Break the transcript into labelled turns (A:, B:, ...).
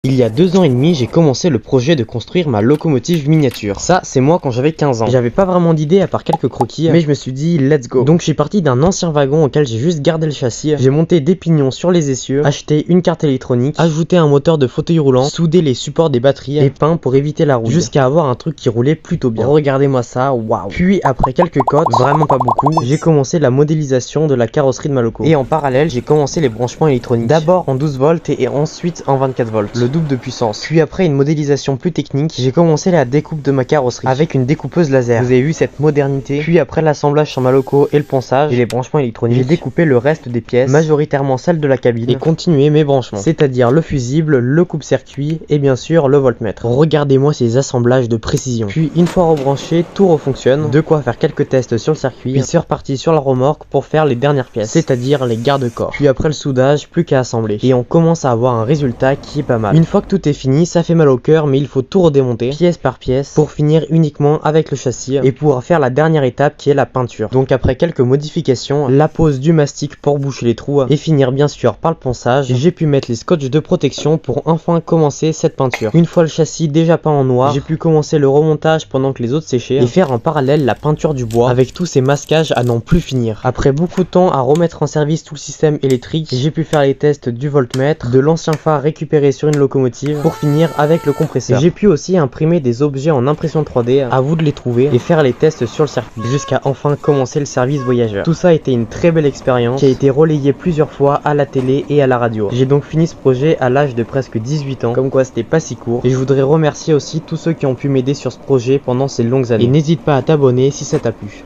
A: Il y a 2 ans et demi, j'ai commencé le projet de construire ma locomotive miniature. Ça, c'est moi quand j'avais 15 ans. J'avais pas vraiment d'idée à part quelques croquis, mais je me suis dit let's go. Donc je suis parti d'un ancien wagon auquel j'ai juste gardé le châssis. J'ai monté des pignons sur les essieux, acheté une carte électronique, ajouté un moteur de fauteuil roulant, soudé les supports des batteries et peint pour éviter la rouille, jusqu'à avoir un truc qui roulait plutôt bien. Regardez-moi ça, waouh. Puis après quelques cotes, vraiment pas beaucoup, j'ai commencé la modélisation de la carrosserie de ma loco. Et en parallèle, j'ai commencé les branchements électroniques. D'abord en 12 volts et ensuite en 24 volts. Le double de puissance. Puis après une modélisation plus technique, j'ai commencé la découpe de ma carrosserie avec une découpeuse laser. Vous avez vu cette modernité. Puis après l'assemblage sur ma loco et le ponçage et les branchements électroniques, j'ai découpé le reste des pièces, majoritairement celles de la cabine, et continué mes branchements, c'est-à-dire le fusible, le coupe-circuit et bien sûr le voltmètre. Regardez-moi ces assemblages de précision. Puis une fois rebranché, tout refonctionne, de quoi faire quelques tests sur le circuit, puis c'est reparti sur la remorque pour faire les dernières pièces, c'est-à-dire les garde-corps. Puis après le soudage, plus qu'à assembler. Et on commence à avoir un résultat qui est pas mal. Une fois que tout est fini, ça fait mal au cœur, mais il faut tout redémonter, pièce par pièce, pour finir uniquement avec le châssis et pouvoir faire la dernière étape qui est la peinture. Donc après quelques modifications, la pose du mastic pour boucher les trous et finir bien sûr par le ponçage, j'ai pu mettre les scotch de protection pour enfin commencer cette peinture. Une fois le châssis déjà peint en noir, j'ai pu commencer le remontage pendant que les autres séchaient et faire en parallèle la peinture du bois avec tous ces masquages à n'en plus finir. Après beaucoup de temps à remettre en service tout le système électrique, j'ai pu faire les tests du voltmètre, de l'ancien phare récupéré sur une locomotive, pour finir avec le compresseur. J'ai pu aussi imprimer des objets en impression 3D, à vous de les trouver, et faire les tests sur le circuit, jusqu'à enfin commencer le service voyageur. Tout ça a été une très belle expérience, qui a été relayée plusieurs fois à la télé et à la radio. J'ai donc fini ce projet à l'âge de presque 18 ans, comme quoi c'était pas si court, et je voudrais remercier aussi tous ceux qui ont pu m'aider sur ce projet pendant ces longues années. Et n'hésite pas à t'abonner si ça t'a plu.